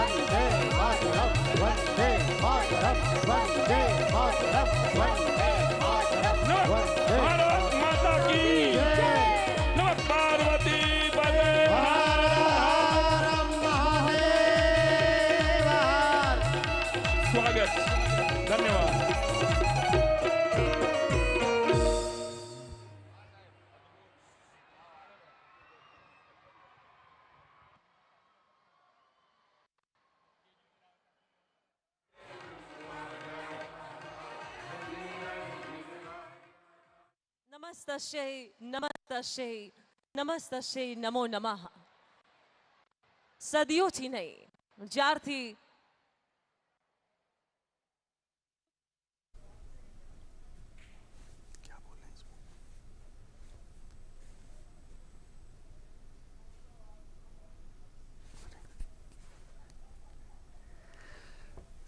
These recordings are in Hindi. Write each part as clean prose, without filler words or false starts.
वंदे मातरम वंदे मातरम वंदे मातरम वंदे मातरम वंदे भारत माता की नमः पार्वती पते स्वागत धन्यवाद। નમસ્તસ્યૈ નમસ્તસ્યૈ નમસ્તસ્યૈ નમો નમઃ। સદીઓથી નહીં, જ્યારથી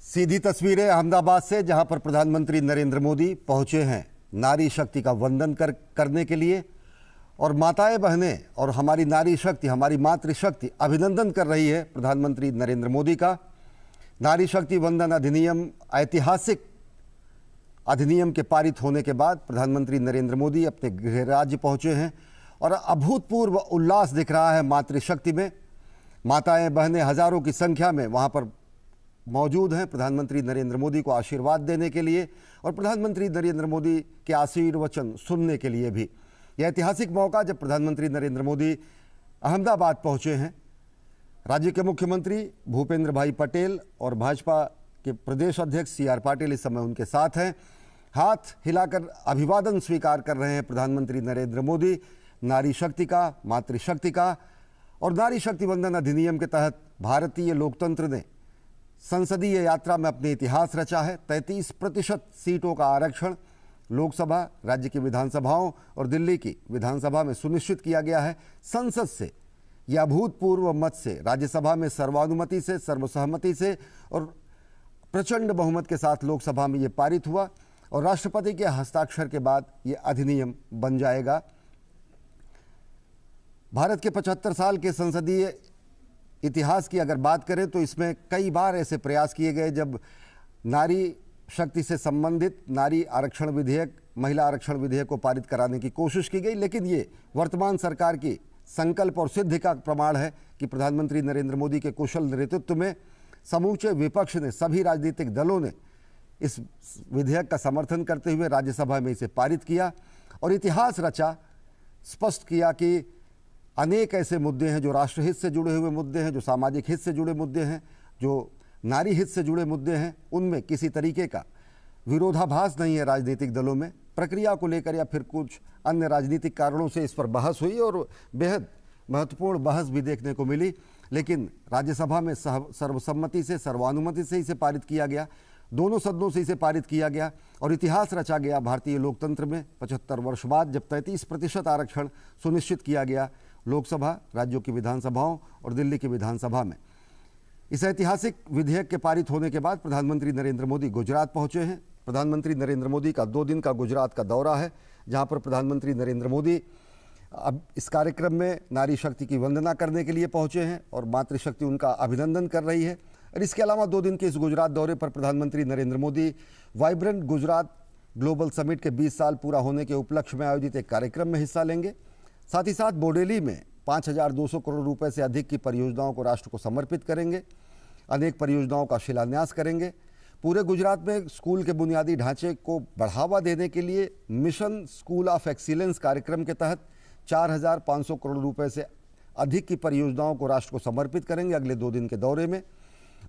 सीधी तस्वीरें अहमदाबाद से, जहां पर प्रधानमंत्री नरेंद्र मोदी पहुंचे हैं नारी शक्ति का वंदन करने के लिए। और माताएं बहनें और हमारी नारी शक्ति, हमारी मातृशक्ति अभिनंदन कर रही है प्रधानमंत्री नरेंद्र मोदी का। नारी शक्ति वंदन अधिनियम ऐतिहासिक अधिनियम के पारित होने के बाद प्रधानमंत्री नरेंद्र मोदी अपने गृह राज्य पहुंचे हैं और अभूतपूर्व उल्लास दिख रहा है मातृशक्ति में। माताएं बहनें हजारों की संख्या में वहां पर मौजूद हैं प्रधानमंत्री नरेंद्र मोदी को आशीर्वाद देने के लिए और प्रधानमंत्री नरेंद्र मोदी के आशीर्वचन सुनने के लिए भी। यह ऐतिहासिक मौका जब प्रधानमंत्री नरेंद्र मोदी अहमदाबाद पहुंचे हैं। राज्य के मुख्यमंत्री भूपेंद्र भाई पटेल और भाजपा के प्रदेश अध्यक्ष सी.आर. पाटिल इस समय उनके साथ हैं। हाथ हिलाकर अभिवादन स्वीकार कर रहे हैं प्रधानमंत्री नरेंद्र मोदी नारी शक्ति का, मातृशक्ति का। और नारी शक्ति वंदन अधिनियम के तहत भारतीय लोकतंत्र ने संसदीय यात्रा में अपने इतिहास रचा है। 33% सीटों का आरक्षण लोकसभा, राज्य की विधानसभाओं और दिल्ली की विधानसभा में सुनिश्चित किया गया है। संसद से यह अभूतपूर्व मत से, राज्यसभा में सर्वानुमति से, सर्वसहमति से और प्रचंड बहुमत के साथ लोकसभा में यह पारित हुआ और राष्ट्रपति के हस्ताक्षर के बाद यह अधिनियम बन जाएगा। भारत के 75 साल के संसदीय इतिहास की अगर बात करें तो इसमें कई बार ऐसे प्रयास किए गए जब नारी शक्ति से संबंधित नारी आरक्षण विधेयक, महिला आरक्षण विधेयक को पारित कराने की कोशिश की गई। लेकिन ये वर्तमान सरकार की संकल्प और सिद्धि का प्रमाण है कि प्रधानमंत्री नरेंद्र मोदी के कुशल नेतृत्व में समूचे विपक्ष ने, सभी राजनीतिक दलों ने इस विधेयक का समर्थन करते हुए राज्यसभा में इसे पारित किया और इतिहास रचा, स्पष्ट किया कि अनेक ऐसे मुद्दे हैं जो राष्ट्रहित से जुड़े हुए मुद्दे हैं, जो सामाजिक हित से जुड़े मुद्दे हैं, जो नारी हित से जुड़े मुद्दे हैं, उनमें किसी तरीके का विरोधाभास नहीं है राजनीतिक दलों में। प्रक्रिया को लेकर या फिर कुछ अन्य राजनीतिक कारणों से इस पर बहस हुई और बेहद महत्वपूर्ण बहस भी देखने को मिली। लेकिन राज्यसभा में सर्वसम्मति से, सर्वानुमति से इसे पारित किया गया, दोनों सदनों से इसे पारित किया गया और इतिहास रचा गया भारतीय लोकतंत्र में। 75 वर्ष बाद जब 33% आरक्षण सुनिश्चित किया गया लोकसभा, राज्यों की विधानसभाओं और दिल्ली की विधानसभा में। इस ऐतिहासिक विधेयक के पारित होने के बाद प्रधानमंत्री नरेंद्र मोदी गुजरात पहुंचे हैं। प्रधानमंत्री नरेंद्र मोदी का 2 दिन का गुजरात का दौरा है, जहां पर प्रधानमंत्री नरेंद्र मोदी अब इस कार्यक्रम में नारी शक्ति की वंदना करने के लिए पहुंचे हैं और मातृशक्ति उनका अभिनंदन कर रही है। और इसके अलावा 2 दिन के इस गुजरात दौरे पर प्रधानमंत्री Narendra Modi vibrant Gujarat global summit के 20 साल पूरा होने के उपलक्ष्य में आयोजित एक कार्यक्रम में हिस्सा लेंगे। साथ ही साथ बोडेली में 5,200 करोड़ रुपए से अधिक की परियोजनाओं को राष्ट्र को समर्पित करेंगे। अनेक परियोजनाओं का शिलान्यास करेंगे। पूरे गुजरात में स्कूल के बुनियादी ढांचे को बढ़ावा देने के लिए मिशन स्कूल ऑफ एक्सीलेंस कार्यक्रम के तहत 4,500 करोड़ रुपए से अधिक की परियोजनाओं को राष्ट्र को समर्पित करेंगे अगले 2 दिन के दौरे में।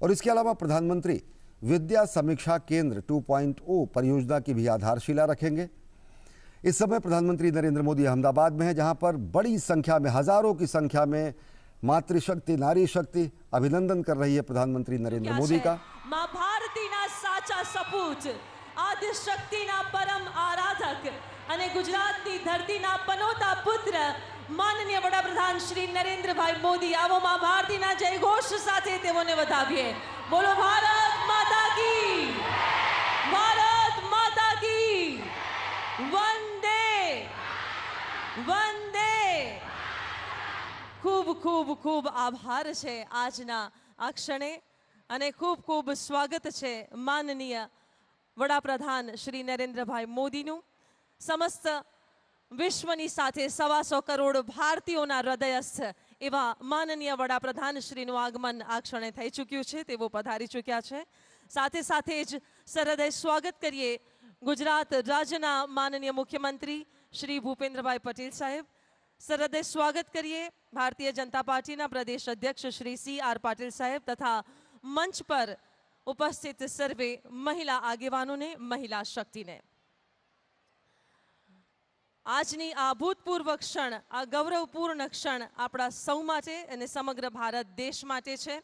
और इसके अलावा प्रधानमंत्री विद्या समीक्षा केंद्र 2.0 परियोजना की भी आधारशिला रखेंगे। इस समय प्रधानमंत्री नरेंद्र मोदी अहमदाबाद में है, जहां पर बड़ी संख्या में, हजारों की संख्या में मातृशक्ति, नारी शक्ति अभिनंदन कर रही है प्रधानमंत्री नरेंद्र मोदी का। मां भारती ना साचा सपूत, आदि शक्ति ना परम आराधक અને ગુજરાતની ધરતીના પનોતા પુત્ર માનનીય વડાપ્રધાન શ્રી નરેન્દ્રભાઈ મોદી, આવો માં ભારતીના જયઘોષ સાથે તેઓને વધાવીએ। બોલો ભારત માતા की, ભારત માતા की, વંદે વંદે। ખૂબ ખૂબ ખૂબ આભાર છે આજના આ ક્ષણે અને ખૂબ ખૂબ સ્વાગત છે માનનીય વડાપ્રધાન શ્રી નરેન્દ્રભાઈ મોદીનું સમસ્ત વિશ્વની સાથે 125 કરોડ ભારતીયોના હૃદયસ્થ એવા માનનીય વડાપ્રધાન શ્રીનું આગમન આ ક્ષણે થઈ ચૂક્યું છે, તેઓ પધારી ચૂક્યા છે. સાથે સાથે જ સરહૃદય સ્વાગત કરીએ ગુજરાત રાજ્યના માનનીય મુખ્યમંત્રી શ્રી ભૂપેન્દ્રભાઈ પટેલ સાહેબ. સરહૃદય સ્વાગત કરીએ ભારતીય જનતા પાર્ટીના પ્રદેશ અધ્યક્ષ શ્રી CR પાટીલ સાહેબ તથા મંચ પર ઉપસ્થિત સર્વે મહિલા આગેવાનોને, મહિલા શક્તિને. આજની આ ભૂતપૂર્વ ક્ષણ, આ ગૌરવપૂર્ણ ક્ષણ આપણા સૌ માટે અને સમગ્ર ભારત દેશ માટે છે.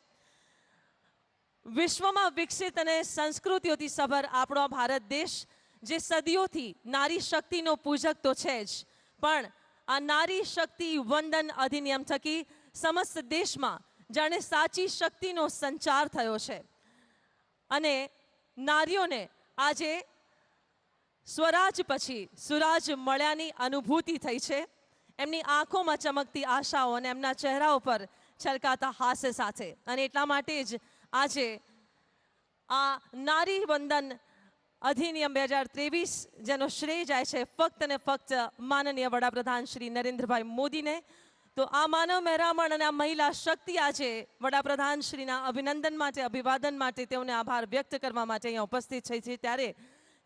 વિશ્વમાં વિકસિત અને સંસ્કૃતિઓથી સભર આપણો ભારત દેશ જે સદીઓથી નારી શક્તિનો પૂજક તો છે જ, પણ આ નારી શક્તિ વંદન અધિનિયમ થકી સમસ્ત દેશમાં જાણે સાચી શક્તિનો સંચાર થયો છે અને નારીઓને આજે સ્વરાજ પછી સુરાજ મળ્યાની અનુભૂતિ થઈ છે. એમની આંખોમાં ચમકતી આશાઓ અને એમના ચહેરા ઉપર છલકાતા હાસ્ય સાથે. અને એટલા માટે જ આજે આ નારી વંદન અધિનિયમ 2023 જેનો શ્રેય જાય છે ફક્ત અને ફક્ત માનનીય વડાપ્રધાન શ્રી નરેન્દ્રભાઈ મોદીને. તો આ માનવ મહેરામણ અને આ મહિલા શક્તિ આજે વડાપ્રધાન શ્રીના અભિનંદન માટે, અભિવાદન માટે, તેઓને આભાર વ્યક્ત કરવા માટે અહીંયા ઉપસ્થિત થઈ છે. ત્યારે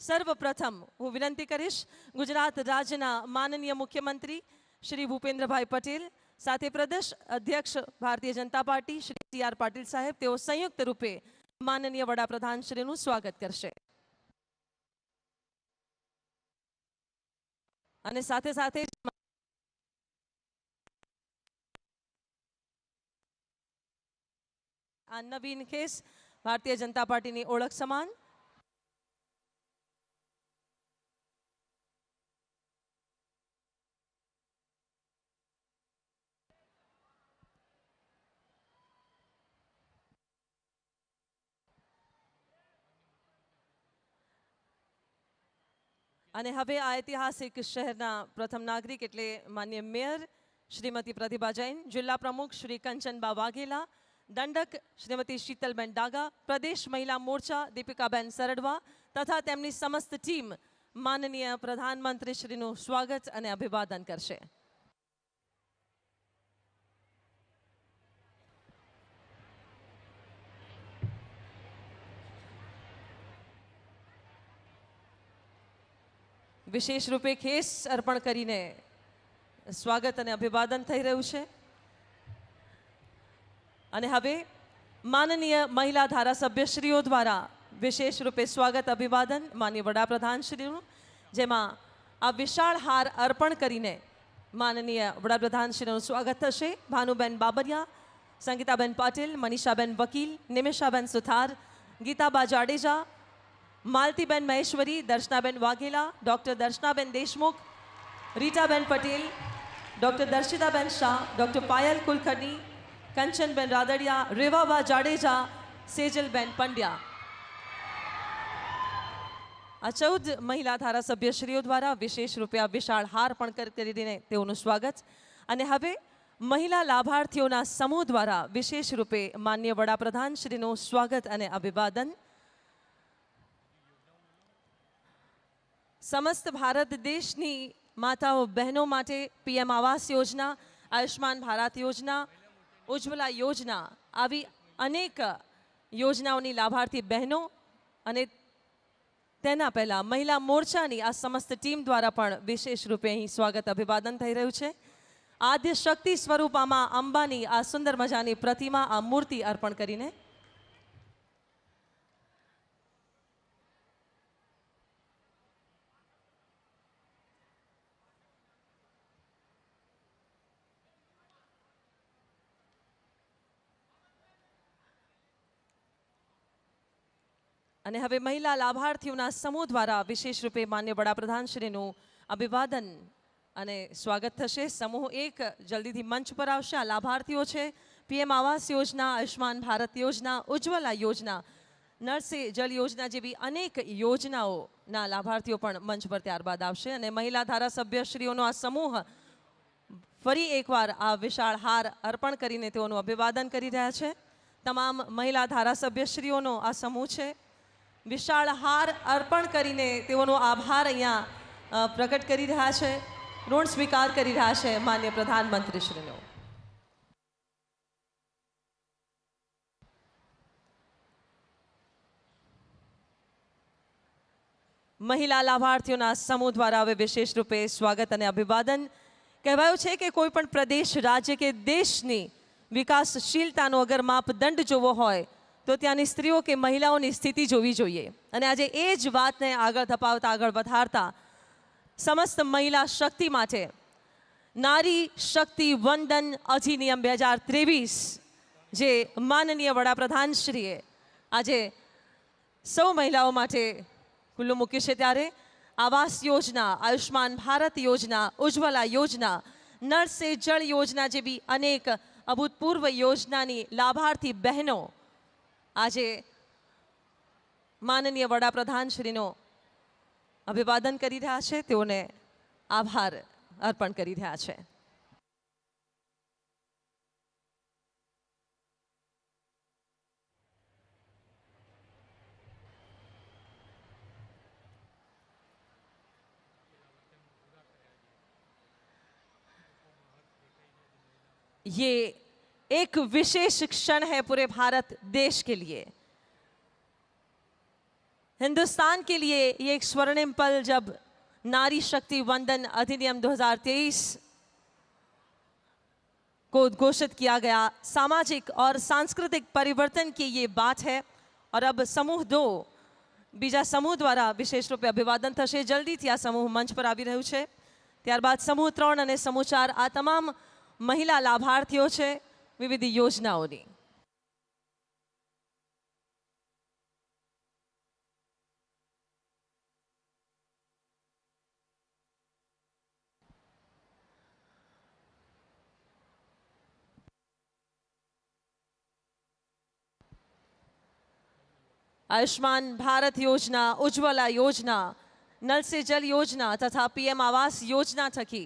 સર્વપ્રથમ હું વિનંતી કરીશ ગુજરાત રાજ્યના માનનીય મુખ્યમંત્રી શ્રી ભૂપેન્દ્રભાઈ પટેલ સાથે પ્રદેશ અધ્યક્ષ ભારતીય જનતા પાર્ટી શ્રી CR પાટીલ સાહેબ, તેઓ સંયુક્ત રૂપે માનનીય વડાપ્રધાન શ્રીનું સ્વાગત કરશે. અને સાથે સાથે આ નવીન કેસ ભારતીય જનતા પાર્ટીની ઓળખ સમાન અને હવે આ ઐતિહાસિક શહેરના પ્રથમ નાગરિક એટલે માન્ય મેયર શ્રીમતી પ્રતિભા જૈન, જિલ્લા પ્રમુખ શ્રી કંચનબા વાઘેલા, દંડક શ્રીમતી શીતલબેન ડાગા, પ્રદેશ મહિલા મોરચા દીપિકાબેન સરડવા તથા તેમની સમસ્ત ટીમ માનનીય પ્રધાનમંત્રી શ્રીનું સ્વાગત અને અભિવાદન કરશે. વિશેષ રૂપે ખેસ અર્પણ કરીને સ્વાગત અને અભિવાદન થઈ રહ્યું છે. અને હવે માનનીય મહિલા ધારાસભ્યશ્રીઓ દ્વારા વિશેષ રૂપે સ્વાગત અભિવાદન માનનીય વડાપ્રધાન શ્રીનું, જેમાં આ વિશાળ હાર અર્પણ કરીને માનનીય વડાપ્રધાન શ્રીનું સ્વાગત થશે. ભાનુબેન બાબરિયા, સંગીતાબેન પાટીલ, મનીષાબેન વકીલ, નિમિષાબેન સુથાર, ગીતાબા જાડેજા, માલતીબેન મહેશ્વરી, દર્શનાબેન વાઘેલા, ડૉક્ટર દર્શનાબેન દેશમુખ, રીટાબેન પટેલ, ડૉક્ટર દર્શિતાબેન શાહ, ડૉક્ટર પાયલ કુલકર્ણી, કંચનબેન રાદડિયા, રેવાબા જાડેજા, સેજલબેન પંડ્યા. આ 14 મહિલા ધારાસભ્યશ્રીઓ દ્વારા વિશેષ રૂપે આ વિશાળ હાર પણ કરીને તેઓનું સ્વાગત. અને હવે મહિલા લાભાર્થીઓના સમૂહ દ્વારા વિશેષ રૂપે માનનીય વડાપ્રધાન શ્રીનું સ્વાગત અને અભિવાદન. સમસ્ત ભારત દેશની માતાઓ બહેનો માટે PM આવાસ યોજના, આયુષ્માન ભારત યોજના, ઉજ્જવલા યોજના, આવી અનેક યોજનાઓની લાભાર્થી બહેનો અને તેના પહેલાં મહિલા મોરચાની આ સમસ્ત ટીમ દ્વારા પણ વિશેષ રૂપે અહીં સ્વાગત અભિવાદન થઈ રહ્યું છે. આદ્ય શક્તિ સ્વરૂપામાં અંબાની આ સુંદર મજાની પ્રતિમા, આ મૂર્તિ અર્પણ કરીને અને હવે મહિલા લાભાર્થીઓના સમૂહ દ્વારા વિશેષ રૂપે માન્ય વડાપ્રધાન શ્રીનું અભિવાદન અને સ્વાગત થશે. સમૂહ 1 જલ્દીથી મંચ પર આવશે. આ લાભાર્થીઓ છે PM આવાસ યોજના, આયુષ્માન ભારત યોજના, ઉજ્જવલા યોજના, નળ સે જલ યોજના જેવી અનેક યોજનાઓના લાભાર્થીઓ પણ મંચ પર ત્યારબાદ આવશે. અને મહિલા ધારાસભ્યશ્રીઓનો આ સમૂહ ફરી એકવાર આ વિશાળ હાર અર્પણ કરીને તેઓનું અભિવાદન કરી રહ્યા છે. તમામ મહિલા ધારાસભ્યશ્રીઓનો આ સમૂહ છે. વિશાળ હાર અર્પણ કરીને તેઓનો આભાર અહીંયા પ્રકટ કરી રહ્યા છે. ઋણ સ્વીકાર કરી રહ્યા છે માન્ય પ્રધાનમંત્રીશ્રીનો. મહિલા લાભાર્થીઓના સમૂહ દ્વારા હવે વિશેષ રૂપે સ્વાગત અને અભિવાદન. કહેવાયું છે કે કોઈ પણ પ્રદેશ, રાજ્ય કે દેશની વિકાસશીલતાનો અગર માપદંડ જોવો હોય તો ત્યાંની સ્ત્રીઓ કે મહિલાઓની સ્થિતિ જોવી જોઈએ. અને આજે એ જ વાતને આગળ ધપાવતા, આગળ વધારતા સમસ્ત મહિલા શક્તિ માટે નારી શક્તિ વંદન અધિનિયમ 2023 જે માનનીય વડાપ્રધાનશ્રીએ આજે સૌ મહિલાઓ માટે ખુલ્લું મૂક્યું છે, ત્યારે આવાસ યોજના, આયુષ્માન ભારત યોજના, ઉજ્જવલા યોજના, નળ સે જળ યોજના જેવી અનેક અભૂતપૂર્વ યોજનાની લાભાર્થી બહેનો આજે માનનીય વડાપ્રધાનશ્રીનો અભિવાદન કરી રહ્યા છે, તેઓને આભાર અર્પણ કરી રહ્યા છે. ये एक विशेष क्षण है पूरे भारत देश के लिए, हिंदुस्तान के लिए ये एक स्वर्णिम पल जब नारी शक्ति वंदन अधिनियम 2023 को घोषित किया गया. सामाजिक और सांस्कृतिक परिवर्तन की ये बात है. और अब समूह 2 बीजा समूह द्वारा विशेष रूपे अभिवादन थशे. जल्दीथी आ समूह मंच पर આવી રહ્યું છે. ત્યારબાદ સમૂહ 3 અને સમૂહ 4 આ તમામ મહિલા લાભાર્થીઓ છે વિવિધ યોજનાઓની. आयुष्मान भारत योजना, उज्ज्वला योजना, नल से जल योजना तथा पीएम आवास योजना थकी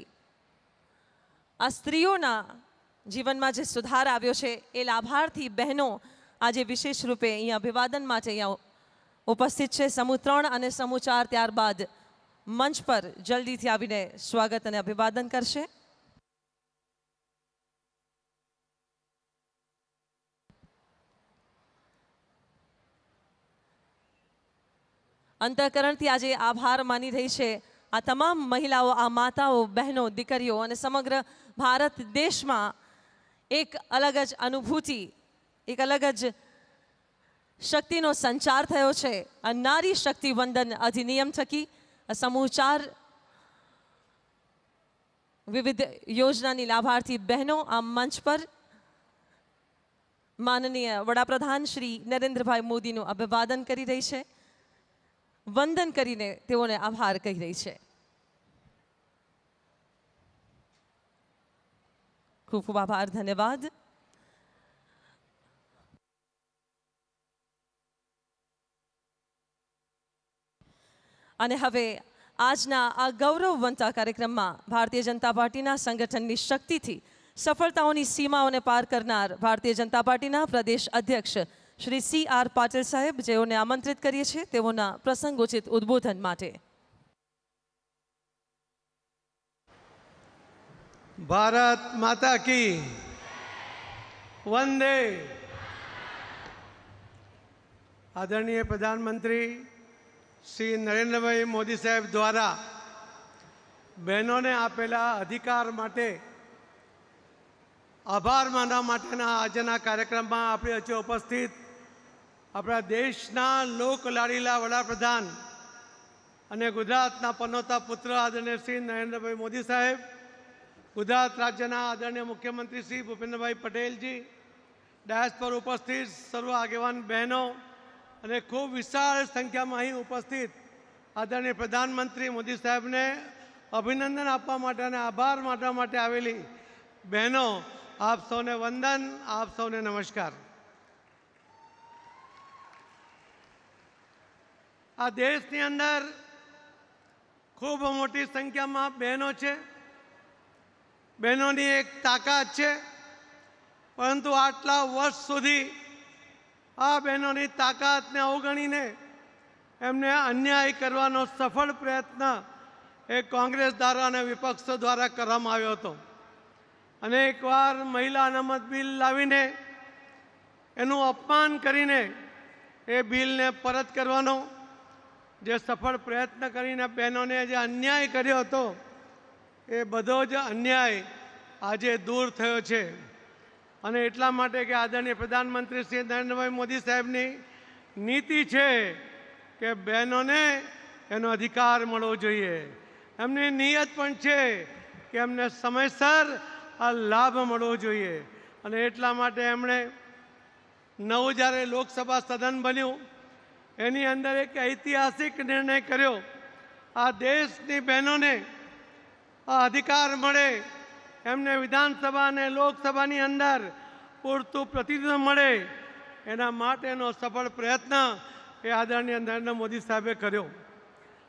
આ સ્ત્રીઓના જીવનમાં જે સુધાર આવ્યો છે એ લાભાર્થી બહેનો આજે વિશેષ રૂપે અહીંયા અભિવાદન માટે અહીંયા ઉપસ્થિત છે. સમૂહ 3 અને સમૂહ 4 ત્યારબાદ મંચ પર જલ્દીથી આવીને સ્વાગત અને અભિવાદન કરશે. અંતઃકરણથી આજે આભાર માની રહી છે આ તમામ મહિલાઓ, આ માતાઓ, બહેનો, દીકરીઓ અને સમગ્ર ભારત દેશમાં એક અલગ જ અનુભૂતિ, એક અલગ જ શક્તિનો સંચાર થયો છે આ નારી શક્તિ વંદન અધિનિયમ થકી. સમૂહ 4 વિવિધ યોજનાની લાભાર્થી બહેનો આ મંચ પર માનનીય વડાપ્રધાન શ્રી નરેન્દ્રભાઈ મોદીનું અભિવાદન કરી રહી છે, વંદન કરીને તેઓને આભાર કહી રહી છે. ખૂબ ખૂબ આભાર, ધન્યવાદ. અને હવે આજના આ ગૌરવવંતા કાર્યક્રમમાં ભારતીય જનતા પાર્ટીના સંગઠનની શક્તિથી સફળતાઓની સીમાઓને પાર કરનાર ભારતીય જનતા પાર્ટીના પ્રદેશ અધ્યક્ષ શ્રી CR પાટીલ સાહેબ, જેઓને આમંત્રિત કરીએ છીએ તેઓના પ્રસંગોચિત ઉદ્બોધન માટે. भारत माता की वंदे. आदरणीय प्रधानमंत्री श्री नरेंद्रभाई मोदी साहेब द्वारा बहनों ने आपेला अधिकार माटे आभार मानवा माटेना आजना कार्यक्रम में अपनी वच्चे उपस्थित अपना देशना लोकलाडीला वडाप्रधान अने गुजरातना पनोता पुत्र आदरणीय श्री नरेंद्रभाई मोदी साहेब, गुजरात राज्यना आदरणीय मुख्यमंत्री श्री भूपेन्द्रभाई पटेल जी, डायस पर उपस्थित सर्व आगेवान बहनों અને ખૂબ વિશાળ સંખ્યામાં અહીં ઉપસ્થિત આદરણીય પ્રધાનમંત્રી મોદી સાહેબને અભિનંદન આપવા માટે અને આભાર માનવા માટે આવેલી બહેનો, આપ સૌને વંદન, આપ સૌને નમસ્કાર. આ દેશની અંદર ખૂબ મોટી સંખ્યામાં બહેનો છે. બહેનોની એક તાકાત છે, પરંતુ આટલા વર્ષ સુધી આ બહેનોની તાકાતને અવગણીને એમને અન્યાય કરવાનો સફળ પ્રયત્ન એ કોંગ્રેસ દ્વારા અને વિપક્ષો દ્વારા કરવામાં આવ્યો હતો. અનેકવાર મહિલા અનામત બિલ લાવીને એનું અપમાન કરીને એ બિલને પરત કરવાનો જે સફળ પ્રયત્ન કરીને બહેનોને જે અન્યાય કર્યો હતો એ બધો જ અન્યાય આજે દૂર થયો છે. અને એટલા માટે કે આદરણીય પ્રધાનમંત્રી શ્રી નરેન્દ્રભાઈ મોદી સાહેબની નીતિ છે કે બહેનોને એનો અધિકાર મળવો જોઈએ. એમની નિયત પણ છે કે એમને સમયસર આ લાભ મળવો જોઈએ. અને એટલા માટે એમણે નવું જ્યારે લોકસભા સદન બન્યું એની અંદર એક ઐતિહાસિક નિર્ણય કર્યો. આ દેશની બહેનોને આ અધિકાર મળે, એમને વિધાનસભા અને લોકસભાની અંદર પૂરતું પ્રતિનિધિત્વ મળે, એના માટેનો સફળ પ્રયત્ન એ આદરણીય નરેન્દ્ર મોદી સાહેબે કર્યો.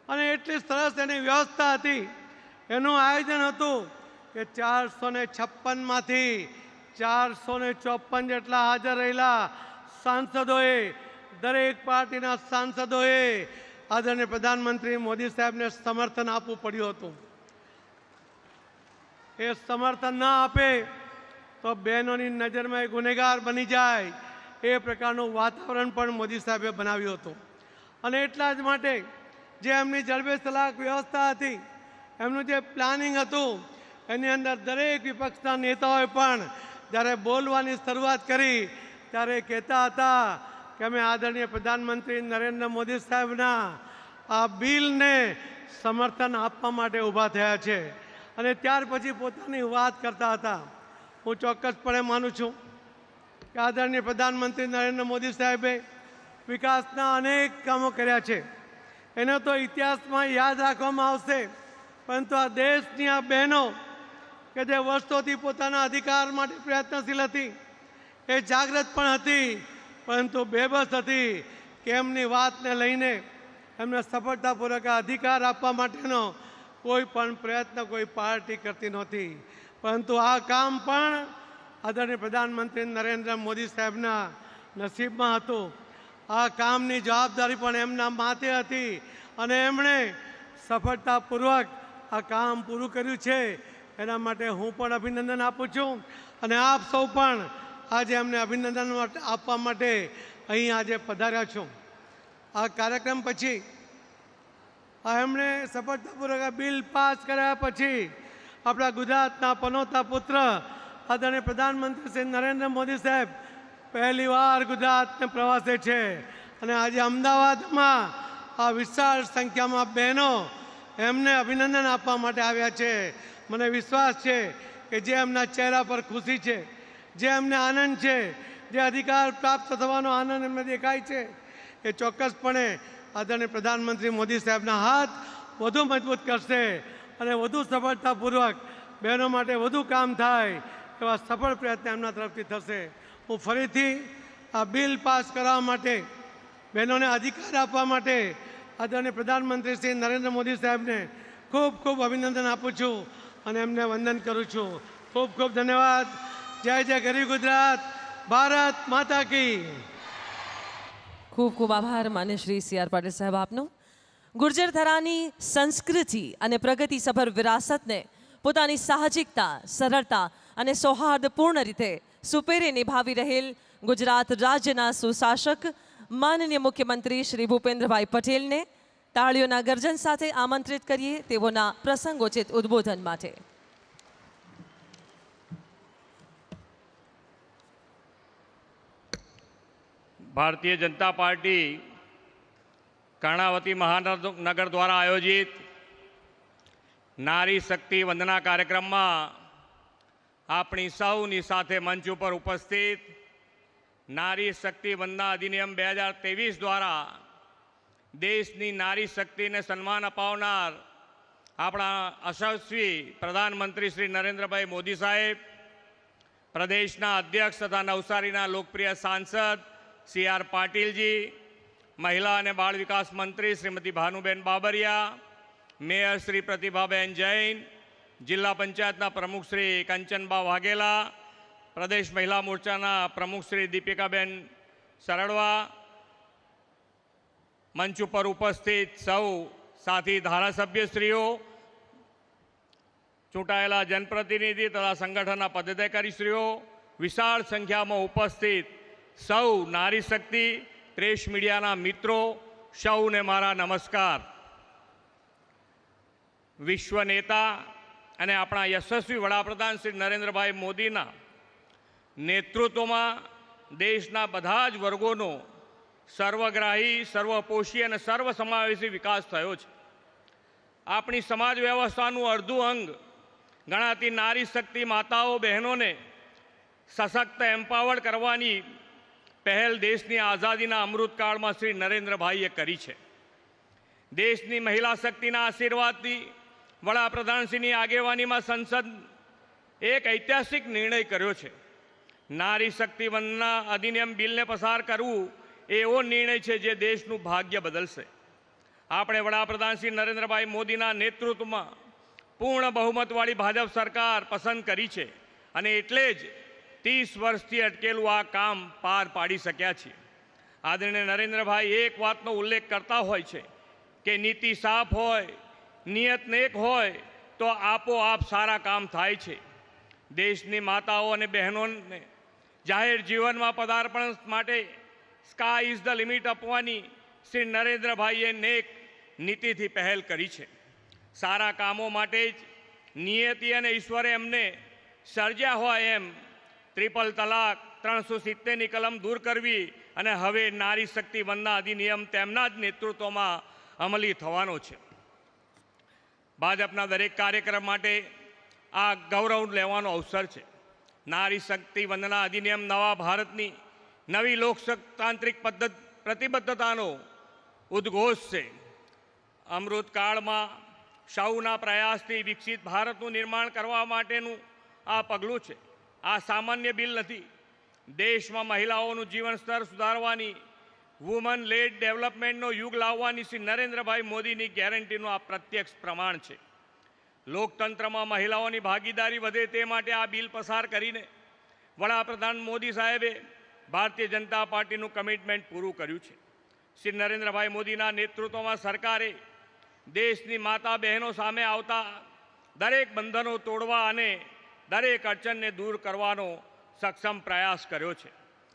અને એટલી સરસ એની વ્યવસ્થા હતી, એનું આયોજન હતું કે 456માંથી 454 જેટલા હાજર રહેલા સાંસદોએ, દરેક પાર્ટીના સાંસદોએ આદરણીય પ્રધાનમંત્રી મોદી સાહેબને સમર્થન આપવું પડ્યું હતું. એ સમર્થન ન આપે તો બહેનોની નજરમાં એ ગુનેગાર બની જાય એ પ્રકારનું વાતાવરણ પણ મોદી સાહેબે બનાવ્યું હતું. અને એટલા જ માટે જે એમની જડબે સલાક વ્યવસ્થા હતી, એમનું જે પ્લાનિંગ હતું, એની અંદર દરેક વિપક્ષના નેતાઓએ પણ જ્યારે બોલવાની શરૂઆત કરી ત્યારે કહેતા હતા કે અમે આદરણીય પ્રધાનમંત્રી નરેન્દ્ર મોદી સાહેબના આ બિલને સમર્થન આપવા માટે ઊભા થયા છે. અને ત્યાર પછી પોતાની વાત કરતા હતા. હું ચોક્કસપણે માનું છું કે આદરણીય પ્રધાનમંત્રી નરેન્દ્ર મોદી સાહેબે વિકાસના અનેક કામો કર્યા છે. એને તો ઇતિહાસમાં યાદ રાખવામાં આવશે, પરંતુ આ દેશની આ બહેનો કે જે વર્ષોથી પોતાના અધિકાર માટે પ્રયત્નશીલ હતી, એ જાગૃત પણ હતી, પરંતુ બેબસ હતી કે એમની વાતને લઈને એમને સફળતાપૂર્વક અધિકાર આપવા માટેનો કોઈ પણ પ્રયત્ન કોઈ પાર્ટી કરતી નહોતી. પરંતુ આ કામ પણ આદરણીય પ્રધાનમંત્રી નરેન્દ્ર મોદી સાહેબના નસીબમાં હતું. આ કામની જવાબદારી પણ એમના માથે હતી અને એમણે સફળતાપૂર્વક આ કામ પૂરું કર્યું છે. એના માટે હું પણ અભિનંદન આપું છું અને આપ સૌ પણ આજે એમને અભિનંદન આપવા માટે અહીં આજે પધાર્યા છો. આ કાર્યક્રમ પછી એમણે સફળતાપૂર્વક બિલ પાસ કર્યા પછી આપણા ગુજરાતના પનોતા પુત્ર આદરણીય પ્રધાનમંત્રી શ્રી નરેન્દ્ર મોદી સાહેબ પહેલીવાર ગુજરાતને પ્રવાસે છે. અને આજે અમદાવાદમાં આ વિશાળ સંખ્યામાં બહેનો એમને અભિનંદન આપવા માટે આવ્યા છે. મને વિશ્વાસ છે કે જે એમના ચહેરા પર ખુશી છે, જે એમને આનંદ છે, જે અધિકાર પ્રાપ્ત થવાનો આનંદ એમને દેખાય છે, એ ચોક્કસપણે આદરણીય પ્રધાનમંત્રી મોદી સાહેબના હાથ વધુ મજબૂત કરશે અને વધુ સફળતાપૂર્વક બહેનો માટે વધુ કામ થાય એવા સફળ પ્રયત્ન એમના તરફથી થશે. હું ફરીથી આ બિલ પાસ કરવા માટે, બહેનોને અધિકાર આપવા માટે આદરણીય પ્રધાનમંત્રી શ્રી નરેન્દ્ર મોદી સાહેબને ખૂબ ખૂબ અભિનંદન આપું છું અને એમને વંદન કરું છું. ખૂબ ખૂબ ધન્યવાદ. જય જય ગરીબ ગુજરાત. ભારત માતા કી. ખૂબ ખૂબ આભાર માન્ય શ્રી સી.આર. પાટીલ સાહેબ આપનો. ગુર્જર ધરાની સંસ્કૃતિ અને પ્રગતિસભર વિરાસતને પોતાની સાહજિકતા, સરળતા અને સૌહાર્દપૂર્ણ રીતે સુપેરે નિભાવી રહેલ ગુજરાત રાજ્યના સુશાસક માનનીય મુખ્યમંત્રી શ્રી ભૂપેન્દ્રભાઈ પટેલને તાળીઓના ગર્જન સાથે આમંત્રિત કરીએ તેઓના પ્રસંગોચિત ઉદ્બોધન માટે. भारतीय जनता पार्टी कर्णावती महानगर द्वारा आयोजित नारी शक्ति वंदना कार्यक्रम में अपनी सौनी साथे मंच पर उपस्थित नारी शक्ति वंदना अधिनियम 2023 द्वारा देशनी नारी शक्ति ने सन्मान अपावनार अपना यशस्वी प्रधानमंत्री श्री नरेंद्रभाई मोदी साहेब, प्रदेशना अध्यक्ष तथा नवसारीना लोकप्रिय सांसद सी.आर. पाटील जी, महिला और बाल विकास मंत्री श्रीमती भानुबेन बाबरिया, मेयर श्री प्रतिभाबेन जैन, जिला पंचायतना प्रमुख श्री कंचनबा वाघेला, प्रदेश महिला मोर्चाना प्रमुख श्री दीपिकाबेन સરળવા મંચ ઉપર ઉપસ્થિત સૌ સાથી ધારાસભ્યશ્રીઓ, ચૂંટાયેલા જનપ્રતિનિધિ તથા સંગઠનના પદાધિકારીશ્રીઓ, વિશાળ સંખ્યામાં ઉપસ્થિત સૌ નારી શક્તિ પ્રેસ મીડિયાના મિત્રો, સૌને મારા નમસ્કાર. વિશ્વ નેતા અને આપણા યશસ્વી વડાપ્રધાન શ્રી નરેન્દ્રભાઈ મોદીના નેતૃત્વમાં દેશના બધા જ વર્ગોનો સર્વગ્રાહી, સર્વપોષી અને સર્વસમાવેશી વિકાસ થયો છે. આપણી સમાજ વ્યવસ્થાનું અડધું અંગ ગણાતી નારી શક્તિ માતાઓ બહેનોને સશક્ત એમ્પાવર્ડ કરવાની પહેલ દેશની આઝાદીના અમૃતકાળમાં શ્રી નરેન્દ્રભાઈએ કરી છે. દેશની મહિલા શક્તિના આશીર્વાદથી વડાપ્રધાનશ્રીની આગેવાનીમાં સંસદ એક ઐતિહાસિક નિર્ણય કર્યો છે. નારી શક્તિ વંદના અધિનિયમ બિલને પસાર કરવું એવો નિર્ણય છે જે દેશનું ભાગ્ય બદલશે. આપણે વડાપ્રધાન શ્રી નરેન્દ્રભાઈ મોદીના નેતૃત્વમાં પૂર્ણ બહુમતવાળી ભાજપ સરકાર પસંદ કરી છે અને એટલે જ 30 વર્ષથી અટકેલું આ કામ પાર પાડી શક્યા છીએ. આદરણીય નરેન્દ્રભાઈ એક વાતનો ઉલ્લેખ કરતા હોય છે કે નીતિ સાફ હોય, નિયત નેક હોય તો આપોઆપ સારા કામ થાય છે. દેશની માતાઓ અને બહેનોને જાહેર જીવનમાં પદાર્પણ માટે સ્કાય ઇઝ ધ લિમિટ આપવાની શ્રી નરેન્દ્રભાઈએ નેક નીતિથી પહેલ કરી છે. સારા કામો માટે જ નિયતિ અને ઈશ્વરે એમને સર્જ્યા હોય એમ ટ્રિપલ તલાક, 370ની કલમ દૂર કરવી અને હવે નારી શક્તિ વંદના અધિનિયમ તેમના જ નેતૃત્વમાં અમલી થવાનો છે. ભાજપના દરેક કાર્યક્રમ માટે આ ગૌરવ લેવાનો અવસર છે. નારી શક્તિ વંદના અધિનિયમ નવા ભારતની નવી લોકતાંત્રિક પ્રતિબદ્ધતાનો ઉદ્ઘોષ છે. અમૃતકાળમાં સૌના પ્રયાસથી વિકસિત ભારતનું નિર્માણ કરવા માટેનું આ પગલું છે. આ સામાન્ય બિલ નથી. દેશમાં મહિલાઓનું જીવન સ્તર સુધારવાની, વુમન લેડ ડેવલપમેન્ટનો યુગ લાવવાની શ્રી નરેન્દ્રભાઈ મોદીની ગેરંટીનું આ પ્રત્યક્ષ પ્રમાણ છે. લોકતંત્રમાં મહિલાઓની ભાગીદારી વધે તે માટે આ બિલ પસાર કરીને વડાપ્રધાન મોદી સાહેબે ભારતીય જનતા પાર્ટીનું કમિટમેન્ટ પૂરું કર્યું છે. શ્રી નરેન્દ્રભાઈ મોદીના નેતૃત્વમાં સરકારે દેશની માતા બહેનો સામે આવતા દરેક બંધનો તોડવા અને દરેક અડચણને દૂર કરવાનો સક્ષમ પ્રયાસ કર્યો છે.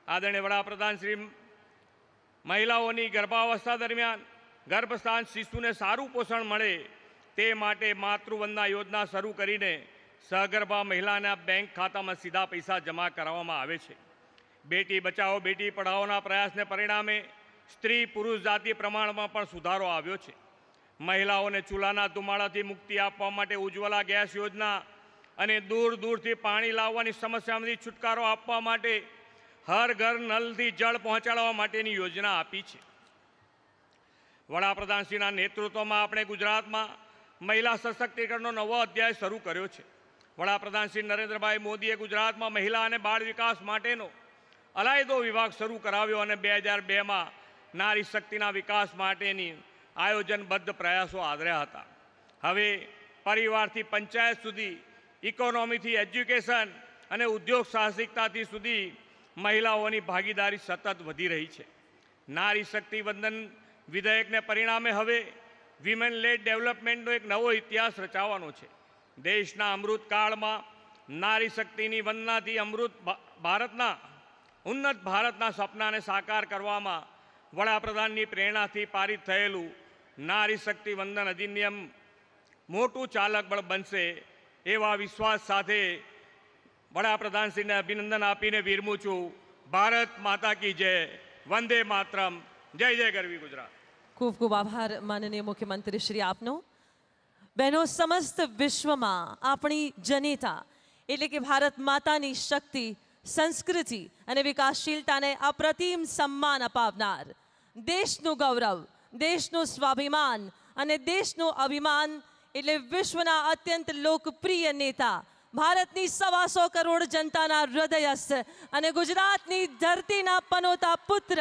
આદરણીય વડાપ્રધાન શ્રી મહિલાઓની ગર્ભાવસ્થા દરમિયાન ગર્ભસ્થાન શિશુને સારું પોષણ મળે તે માટે માતૃવંદના યોજના શરૂ કરીને સગર્ભા મહિલાના બેંક ખાતામાં સીધા પૈસા જમા કરાવવામાં આવે છે. બેટી બચાવો બેટી પઢાઓના પ્રયાસને પરિણામે સ્ત્રી પુરુષ જાતિ પ્રમાણમાં પણ સુધારો આવ્યો છે. મહિલાઓને ચૂલાના ધુમાડાથી મુક્તિ આપવા માટે ઉજ્જવલા ગેસ યોજના અને દૂર દૂરથી પાણી લાવવાની સમસ્યામાંથી છુટકારો આપવા માટે હર ઘર નલથી જળ પહોંચાડવા માટેની યોજના આપી છે. વડાપ્રધાનશ્રીના નેતૃત્વમાં આપણે ગુજરાતમાં મહિલા સશક્તિકરણનો નવો અધ્યાય શરૂ કર્યો છે. વડાપ્રધાન શ્રી નરેન્દ્રભાઈ મોદીએ ગુજરાતમાં મહિલા અને બાળ વિકાસ માટેનો અલાયદો વિભાગ શરૂ કરાવ્યો અને 2002માં નારી શક્તિના વિકાસ માટેની આયોજનબદ્ધ પ્રયાસો આદર્યા હતા. હવે પરિવારથી પંચાયત સુધી, ઇકોનોમીથી એજ્યુકેશન અને ઉદ્યોગ સાહસિકતાથી સુધી મહિલાઓની ભાગીદારી સતત વધી રહી છે. નારી શક્તિ વંદન વિધેયકને પરિણામે હવે વિમેન લેડ ડેવલપમેન્ટનો એક નવો ઇતિહાસ રચાવાનો છે. દેશના અમૃતકાળમાં નારી શક્તિની વંદનાથી ઉન્નત ભારતના સપનાને સાકાર કરવામાં વડાપ્રધાનની પ્રેરણાથી પારિત થયેલું નારી શક્તિ વંદન અધિનિયમ મોટું ચાલક બળ બનશે એવા વિશ્વાસ સાથે વડાપ્રધાનશ્રીને અભિનંદન આપીને વિરમું છું. ભારત માતા કી જય. વંદે માતરમ. જય જય ગરવી ગુજરાત. ખૂબ ખૂબ આભાર માનનીય મુખ્યમંત્રી શ્રી આપનો. બહેનો, સમસ્ત વિશ્વમાં આપણી જનેતા એટલે કે ભારત માતાની શક્તિ, સંસ્કૃતિ અને વિકાસશીલતાને અપ્રતિમ સન્માન અપાવનાર, દેશનું ગૌરવ, દેશનું સ્વાભિમાન અને દેશનું અભિમાન એટલે વિશ્વના અત્યંત લોકપ્રિય નેતા, ભારતની 125 કરોડ જનતાના હૃદયસ્થ અને ગુજરાતની ધરતીના પનોતા પુત્ર,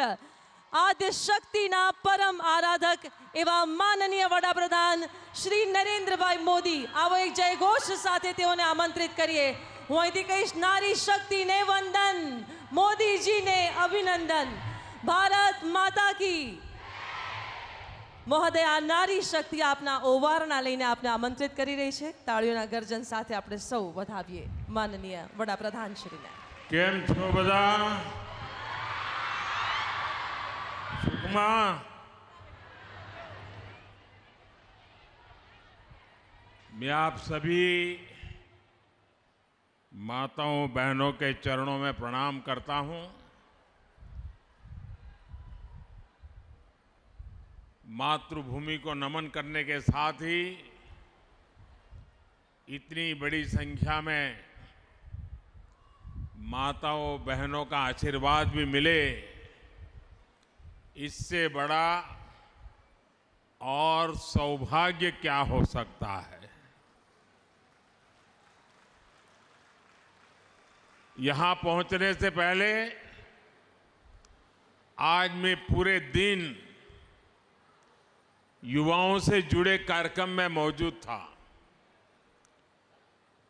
આદ્ય શક્તિના પરમ આરાધક એવા માનનીય વડાપ્રધાન શ્રી નરેન્દ્રભાઈ મોદી. આવો એક જયઘોષ સાથે તેઓને આમંત્રિત કરીએ. હું અહીંથી કહીશ, નારી શક્તિને વંદન, મોદીજીને અભિનંદન. ભારત માતા કી મહોદયા નારી શક્તિ આપના ઓવારણા લઈને આપને આમંત્રિત કરી રહી છે. તાળીઓના ગર્જન સાથે આપણે સૌ વધાવીએ માનનીય વડાપ્રધાન શ્રીને. કેમ છો બધા? સુખમાં? मैं आप सभी माताओं बहनों के चरणों में प्रणाम करता हूं. मातृभूमि को नमन करने के साथ ही इतनी बड़ी संख्या में माताओं बहनों का आशीर्वाद भी मिले, इससे बड़ा और सौभाग्य क्या हो सकता है. यहां पहुंचने से पहले आज मैं पूरे दिन युवाओं से जुड़े कार्यक्रम में मौजूद था.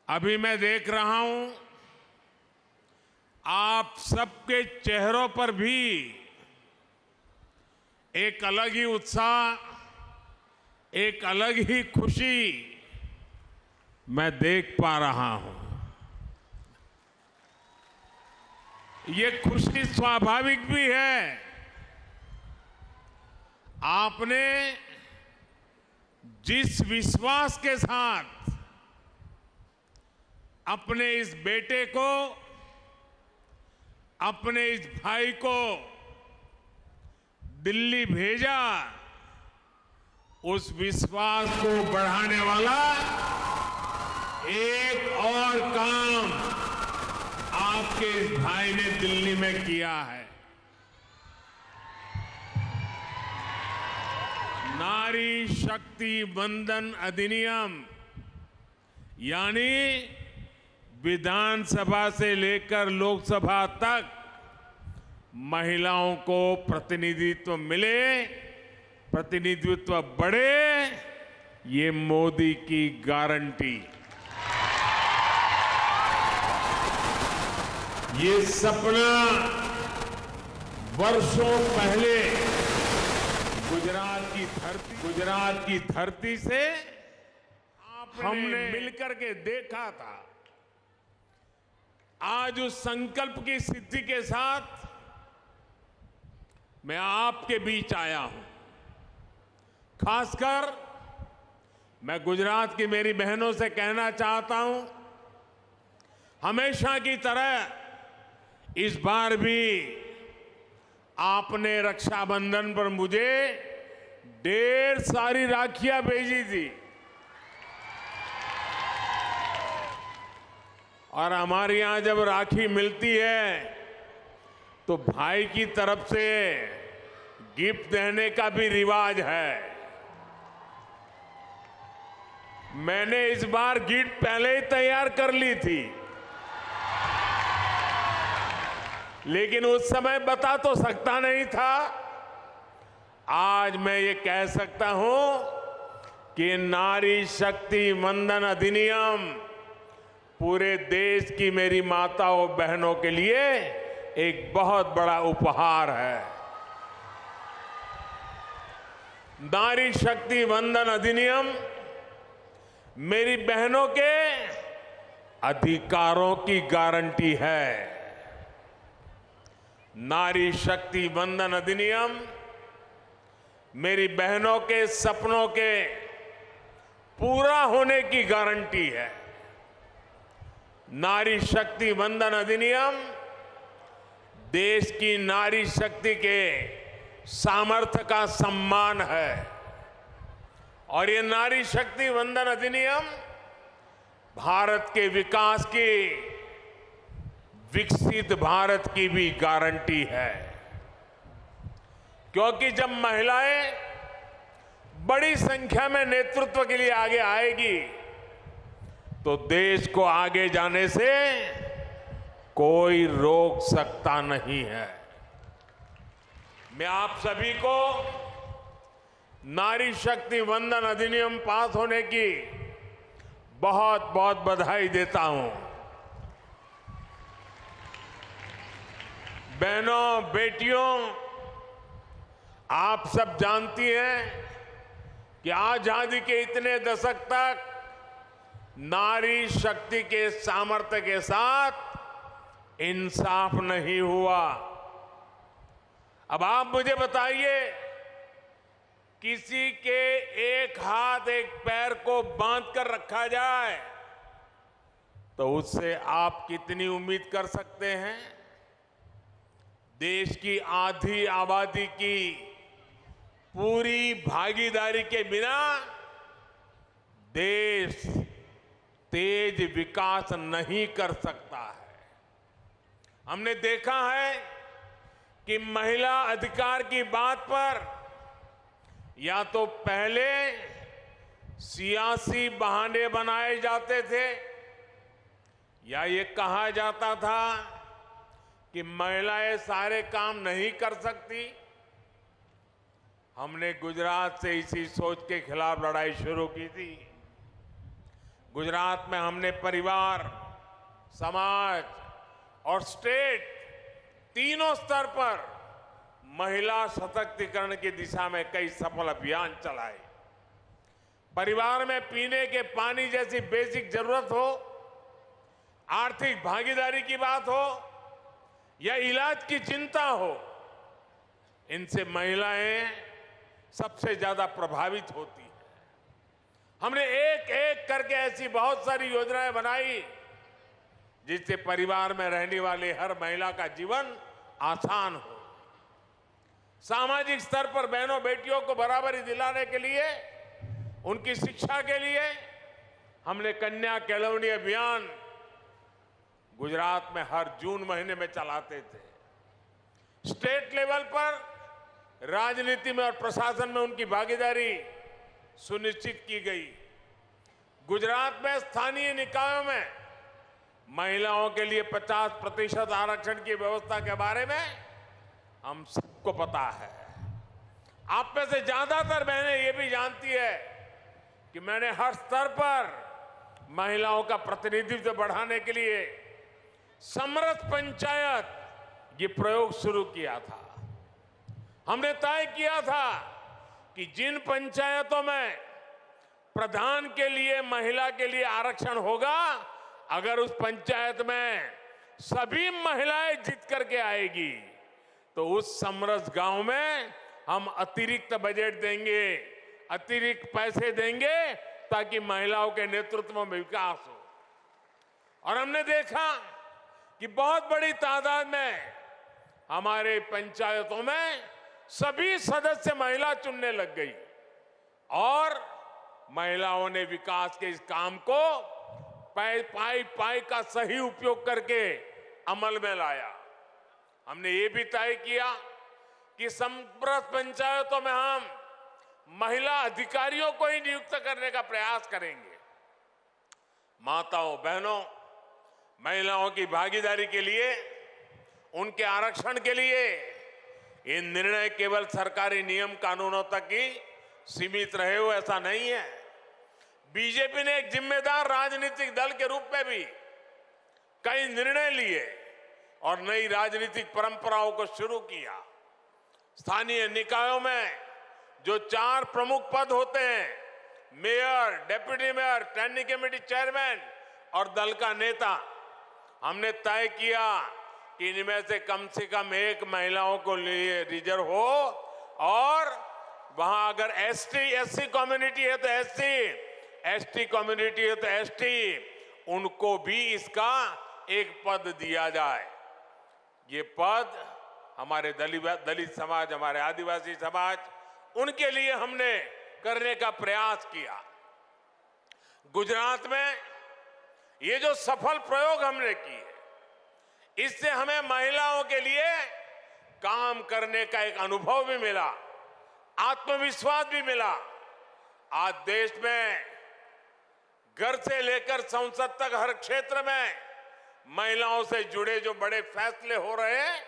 अभी मैं देख रहा हूं आप सबके चेहरों पर भी एक अलग ही उत्साह, एक अलग ही खुशी मैं देख पा रहा हूं. ये खुशी स्वाभाविक भी है. आपने जिस विश्वास के साथ अपने इस बेटे को, अपने इस भाई को दिल्ली भेजा, उस विश्वास को बढ़ाने वाला एक और काम आपके इस भाई ने दिल्ली में किया है. नारी शक्ति वंदन अधिनियम, यानी विधानसभा से लेकर लोकसभा तक महिलाओं को प्रतिनिधित्व मिले, प्रतिनिधित्व बढ़े, ये मोदी की गारंटी. ये सपना वर्षों पहले गुजरात की धरती से हमने मिलकर के देखा था. आज उस संकल्प की सिद्धि के साथ मैं आपके बीच आया हूं. खासकर मैं गुजरात की मेरी बहनों से कहना चाहता हूं, हमेशा की तरह इस बार भी आपने रक्षाबंधन पर मुझे ढेर सारी राखियां भेजी थी. और हमारे यहां जब राखी मिलती है तो भाई की तरफ से गिफ्ट देने का भी रिवाज है. मैंने इस बार गिफ्ट पहले ही तैयार कर ली थी, लेकिन उस समय बता तो सकता नहीं था. आज मैं ये कह सकता हूं कि नारी शक्ति वंदन अधिनियम पूरे देश की मेरी माताओं बहनों के लिए एक बहुत बड़ा उपहार है. नारी शक्ति वंदन अधिनियम मेरी बहनों के अधिकारों की गारंटी है. नारी शक्ति वंदन अधिनियम मेरी बहनों के सपनों के पूरा होने की गारंटी है. नारी शक्ति वंदन अधिनियम देश की नारी शक्ति के सामर्थ्य का सम्मान है. और ये नारी शक्ति वंदन अधिनियम भारत के विकास की, विकसित भारत की भी गारंटी है. क्योंकि जब महिलाएं बड़ी संख्या में नेतृत्व के लिए आगे आएगी तो देश को आगे जाने से कोई रोक सकता नहीं है. मैं आप सभी को नारी शक्ति वंदन अधिनियम पास होने की बहुत बहुत बधाई देता हूं. बहनों, बेटियों, आप सब जानती हैं कि आजादी के इतने दशक तक नारी शक्ति के सामर्थ्य के साथ इंसाफ नहीं हुआ। अब आप मुझे बताइए, किसी के एक हाथ एक पैर को बांध कर रखा जाए तो उससे आप कितनी उम्मीद कर सकते हैं? देश की आधी आबादी की पूरी भागीदारी के बिना देश तेज विकास नहीं कर सकता है। हमने देखा है कि महिला अधिकार की बात पर या तो पहले सियासी बहाने बनाए जाते थे या ये कहा जाता था कि महिलाएं सारे काम नहीं कर सकती। हमने गुजरात से इसी सोच के खिलाफ लड़ाई शुरू की थी। गुजरात में हमने परिवार, समाज और स्टेट तीनों स्तर पर महिला सशक्तिकरण की दिशा में कई सफल अभियान चलाए। परिवार में पीने के पानी जैसी बेसिक जरूरत हो, आर्थिक भागीदारी की बात हो या इलाज की चिंता हो, इनसे महिलाएं सबसे ज्यादा प्रभावित होती हैं। हमने एक एक करके ऐसी बहुत सारी योजनाएं बनाई जिससे परिवार में रहने वाली हर महिला का जीवन आसान हो। सामाजिक स्तर पर बहनों बेटियों को बराबरी दिलाने के लिए, उनकी शिक्षा के लिए हमने कन्या केळवणी अभियान गुजरात में हर जून महीने में चलाते थे। स्टेट लेवल पर राजनीति में और प्रशासन में उनकी भागीदारी सुनिश्चित की गई। गुजरात में स्थानीय निकायों में महिलाओं के लिए 50% आरक्षण की व्यवस्था के बारे में हम सबको पता है। आप में से ज्यादातर बहनें ये भी जानती है कि मैंने हर स्तर पर महिलाओं का प्रतिनिधित्व बढ़ाने के लिए समरस पंचायत ये प्रयोग शुरू किया था। हमने तय किया था कि जिन पंचायतों में प्रधान के लिए महिला के लिए आरक्षण होगा, अगर उस पंचायत में सभी महिलाएं जीत करके आएगी तो उस समरस गांव में हम अतिरिक्त बजट देंगे, अतिरिक्त पैसे देंगे ताकि महिलाओं के नेतृत्व में विकास हो। और हमने देखा कि बहुत बड़ी तादाद में हमारे पंचायतों में सभी सदस्य महिला चुनने लग गई और महिलाओं ने विकास के इस काम को पाई का सही उपयोग करके अमल में लाया। हमने ये भी तय किया कि समरस पंचायतों में हम महिला अधिकारियों को ही नियुक्त करने का प्रयास करेंगे। माताओं बहनों, महिलाओं की भागीदारी के लिए, उनके आरक्षण के लिए ये निर्णय केवल सरकारी नियम कानूनों तक ही सीमित रहे हो ऐसा नहीं है। बीजेपी ने एक जिम्मेदार राजनीतिक दल के रूप में भी कई निर्णय लिए और नई राजनीतिक परंपराओं को शुरू किया। स्थानीय निकायों में जो 4 प्रमुख पद होते हैं, mayor, deputy mayor, standing committee chairman और दल का नेता, हमने तय किया कि इनमें से कम एक महिलाओं को लिए रिजर्व हो और वहां अगर एससी कम्युनिटी है तो एसटी कम्युनिटी है तो एसटी, उनको भी इसका एक पद दिया जाए। ये पद हमारे दलित समाज, हमारे आदिवासी समाज, उनके लिए हमने करने का प्रयास किया। गुजरात में ये जो सफल प्रयोग हमने किए, इससे हमें महिलाओं के लिए काम करने का एक अनुभव भी मिला, आत्मविश्वास भी मिला। आज देश में घर से लेकर संसद तक हर क्षेत्र में महिलाओं से जुड़े जो बड़े फैसले हो रहे हैं,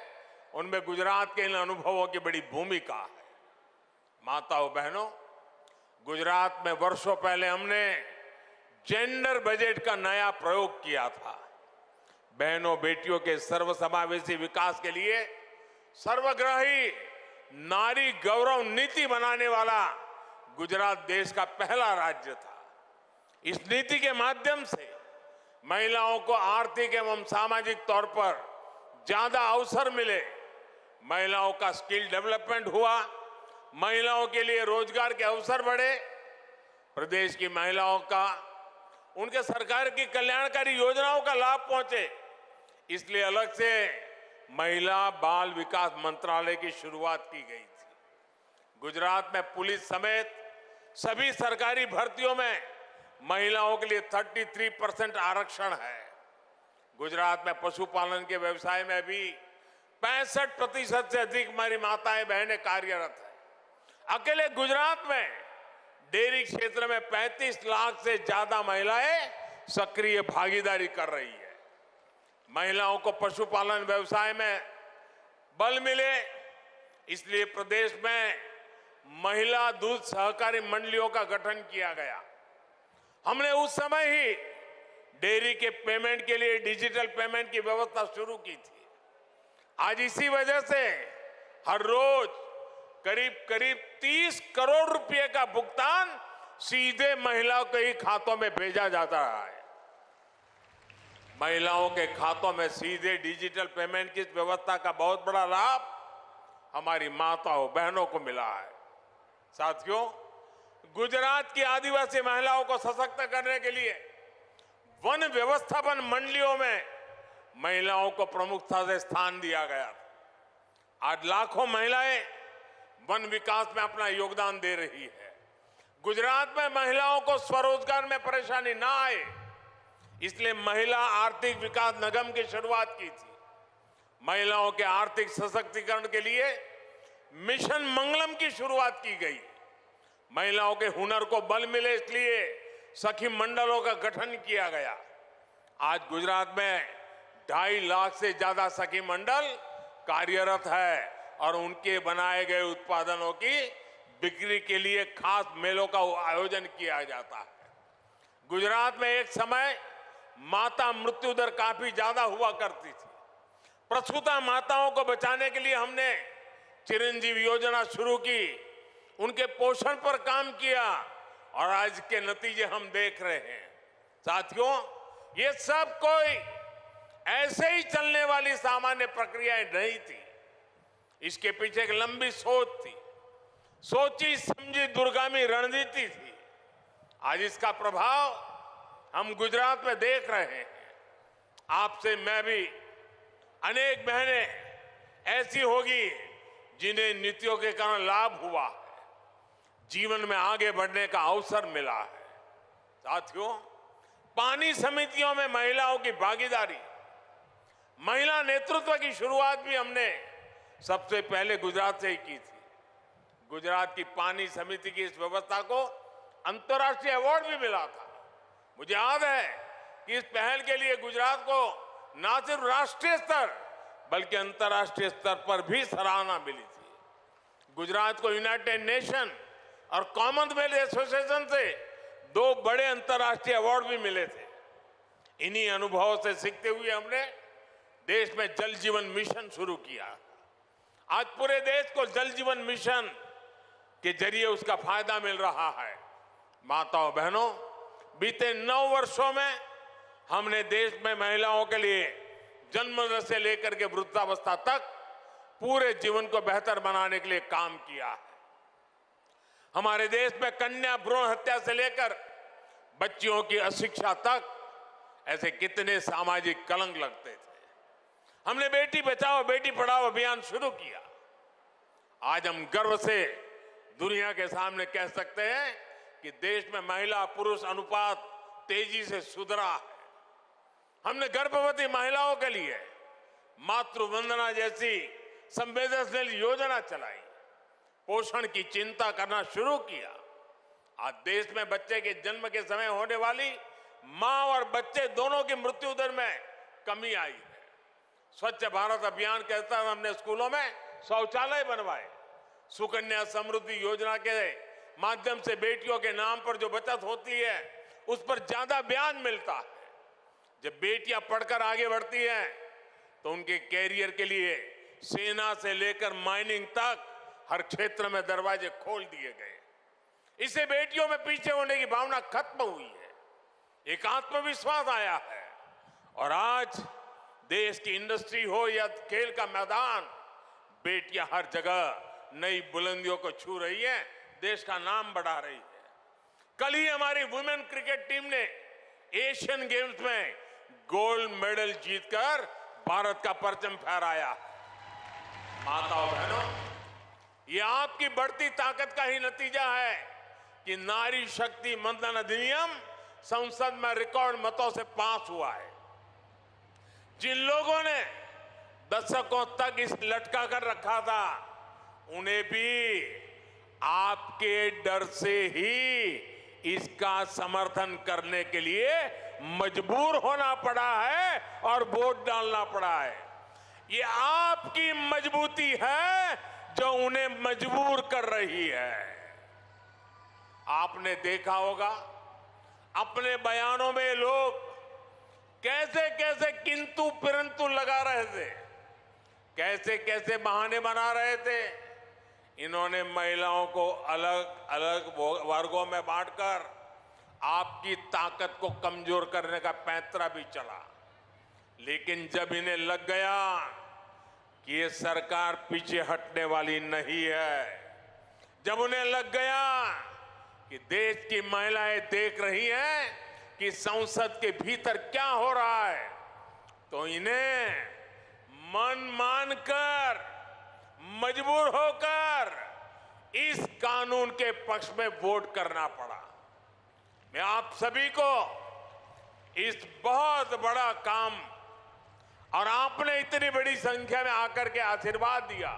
उनमें गुजरात के इन अनुभवों की बड़ी भूमिका है। माताओं बहनों, गुजरात में वर्षों पहले हमने जेंडर बजट का नया प्रयोग किया था। बहनों बेटियों के सर्वसमावेशी विकास के लिए सर्वग्राही नारी गौरव नीति बनाने वाला गुजरात देश का पहला राज्य था। इस नीति के माध्यम से महिलाओं को आर्थिक एवं सामाजिक तौर पर ज्यादा अवसर मिले, महिलाओं का स्किल डेवलपमेंट हुआ, महिलाओं के लिए रोजगार के अवसर बढ़े, प्रदेश की महिलाओं का उनके सरकार की कल्याणकारी योजनाओं का लाभ पहुंचे। इसलिए अलग से महिला बाल विकास मंत्रालय की शुरुआत की गई थी। गुजरात में पुलिस समेत सभी सरकारी भर्तियों में महिलाओं के लिए 33% आरक्षण है। गुजरात में पशुपालन के व्यवसाय में भी 65% से अधिक हमारी माताएं बहनें कार्यरत हैं। अकेले गुजरात में डेयरी क्षेत्र में 35 लाख से ज्यादा महिलाएं सक्रिय भागीदारी कर रही है। महिलाओं को पशुपालन व्यवसाय में बल मिले, इसलिए प्रदेश में महिला दूध सहकारी मंडलियों का गठन किया गया। हमने उस समय ही डेयरी के पेमेंट के लिए डिजिटल पेमेंट की व्यवस्था शुरू की थी। आज इसी वजह से हर रोज करीब 30 करोड़ रुपए का भुगतान सीधे महिलाओं के ही खातों में भेजा जाता है। महिलाओं के खातों में सीधे डिजिटल पेमेंट की व्यवस्था का बहुत बड़ा लाभ हमारी माताओं बहनों को मिला है। साथियों, गुजरात की आदिवासी महिलाओं को सशक्त करने के लिए वन व्यवस्थापन मंडलियों में महिलाओं को प्रमुखता से स्थान दिया गया। आज लाखों महिलाएं वन विकास में अपना योगदान दे रही है। गुजरात में महिलाओं को स्वरोजगार में परेशानी ना आए, इसलिए महिला आर्थिक विकास निगम की शुरुआत की थी। महिलाओं के आर्थिक सशक्तिकरण के लिए मिशन मंगलम की शुरुआत की गई। महिलाओं के हुनर को बल मिले, इसलिए सखी मंडलों का गठन किया गया। आज गुजरात में 2.5 लाख से ज्यादा सखी मंडल कार्यरत है और उनके बनाए गए उत्पादनों की बिक्री के लिए खास मेलों का आयोजन किया जाता है। गुजरात में एक समय माता मृत्यु दर काफी ज्यादा हुआ करती थी। प्रसूता माताओं को बचाने के लिए हमने चिरंजीव योजना शुरू की, उनके पोषण पर काम किया और आज के नतीजे हम देख रहे हैं। साथियों, ये सब कोई ऐसे ही चलने वाली सामान्य प्रक्रियाएं नहीं थी। इसके पीछे एक लंबी सोच थी, सोची समझी दूरगामी रणनीति थी। आज इसका प्रभाव हम गुजरात में देख रहे हैं। आपसे मैं भी अनेक बहनें ऐसी होगी जिन्हें नीतियों के कारण लाभ हुआ है, जीवन में आगे बढ़ने का अवसर मिला है। साथियों, पानी समितियों में महिलाओं की भागीदारी, महिला नेतृत्व की शुरुआत भी हमने सबसे पहले गुजरात से ही की थी। गुजरात की पानी समिति की इस व्यवस्था को अंतर्राष्ट्रीय अवार्ड भी मिला था। मुझे याद है कि इस पहल के लिए गुजरात को न सिर्फ राष्ट्रीय स्तर बल्कि अंतर्राष्ट्रीय स्तर पर भी सराहना मिली थी। गुजरात को यूनाइटेड नेशन और कॉमनवेल्थ एसोसिएशन से 2 बड़े अंतर्राष्ट्रीय अवार्ड भी मिले थे। इन्हीं अनुभवों से सीखते हुए हमने देश में जल जीवन मिशन शुरू किया। आज पूरे देश को जल जीवन मिशन के जरिए उसका फायदा मिल रहा है। माताओं बहनों, बीते 9 वर्षों में हमने देश में महिलाओं के लिए जन्म से लेकर के वृद्धावस्था तक पूरे जीवन को बेहतर बनाने के लिए काम किया है। हमारे देश में कन्या भ्रूण हत्या से लेकर बच्चियों की अशिक्षा तक ऐसे कितने सामाजिक कलंक लगते थे। हमने बेटी बचाओ बेटी पढ़ाओ अभियान शुरू किया। आज हम गर्व से दुनिया के सामने कह सकते हैं कि देश में महिला पुरुष अनुपात तेजी से सुधरा है। हमने गर्भवती महिलाओं के लिए मातृ वंदना जैसी संवेदनशील योजना चलाई, पोषण की चिंता करना शुरू किया। आज देश में बच्चे के जन्म के समय होने वाली मां और बच्चे दोनों की मृत्यु दर में कमी आई है। स्वच्छ भारत अभियान के तहत हमने स्कूलों में शौचालय बनवाए। सुकन्या समृद्धि योजना के माध्यम से बेटियों के नाम पर जो बचत होती है उस पर ज्यादा ब्याज मिलता है। जब बेटियां पढ़कर आगे बढ़ती हैं तो उनके कैरियर के लिए सेना से लेकर माइनिंग तक हर क्षेत्र में दरवाजे खोल दिए गए। इससे बेटियों में पीछे होने की भावना खत्म हुई है, एक आत्मविश्वास आया है और आज देश की इंडस्ट्री हो या खेल का मैदान, बेटियां हर जगह नई बुलंदियों को छू रही है, देश का नाम बढ़ा रही है। कल ही हमारी वुमेन क्रिकेट टीम ने एशियन गेम्स में गोल्ड मेडल जीतकर भारत का परचम फहराया। माताओं बहनों, ये आपकी बढ़ती ताकत का ही नतीजा है कि नारी शक्ति वंदन अधिनियम संसद में रिकॉर्ड मतों से पास हुआ है। जिन लोगों ने दशकों तक इस लटका कर रखा था, उन्हें भी आपके डर से ही इसका समर्थन करने के लिए मजबूर होना पड़ा है और वोट डालना पड़ा है। ये आपकी मजबूती है जो उन्हें मजबूर कर रही है। आपने देखा होगा अपने बयानों में लोग कैसे कैसे किंतु परंतु लगा रहे थे, कैसे कैसे बहाने बना रहे थे। इन्होंने महिलाओं को अलग अलग वर्गों में बांटकर आपकी ताकत को कमजोर करने का पैंतरा भी चला। लेकिन जब इन्हें लग गया कि ये सरकार पीछे हटने वाली नहीं है, जब उन्हें लग गया कि देश की महिलाएं देख रही हैं कि संसद के भीतर क्या हो रहा है, तो इन्हें मन मानकर मजबूर होकर इस कानून के पक्ष में वोट करना पड़ा। मैं आप सभी को इस बहुत बड़ा काम और आपने इतनी बड़ी संख्या में आकर के आशीर्वाद दिया,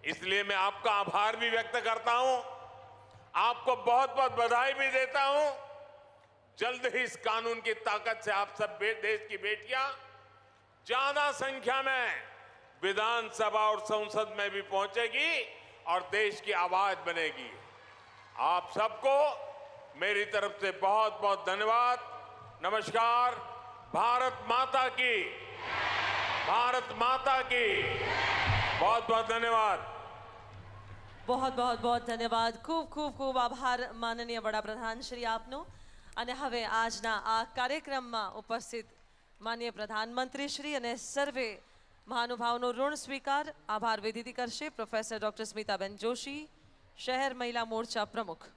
इसलिए मैं आपका आभार भी व्यक्त करता हूं, आपको बहुत बहुत बधाई भी देता हूं। जल्द ही इस कानून की ताकत से आप सब देश की बेटियां ज्यादा संख्या में विधानसभा और संसद में भी पहुंचेगी और देश की आवाज बनेगी। आप सबको मेरी तरफ से बहुत बहुत धन्यवाद। नमस्कार। भारत माता की, भारत माता की बहुत बहुत धन्यवाद। बहुत बहुत बहुत ધન્યવાદ। ખૂબ ખૂબ ખૂબ આભાર માનનીય વડાપ્રધાન શ્રી આપનો। અને હવે આજના આ કાર્યક્રમમાં ઉપસ્થિત માનનીય પ્રધાનમંત્રી શ્રી અને સર્વે મહાનુભાવનો ઋણ સ્વીકાર આભાર વિધિથી કરશે પ્રોફેસર ડોક્ટર સ્મિતાબેન જોશી, શહેર મહિલા મોરચા પ્રમુખ।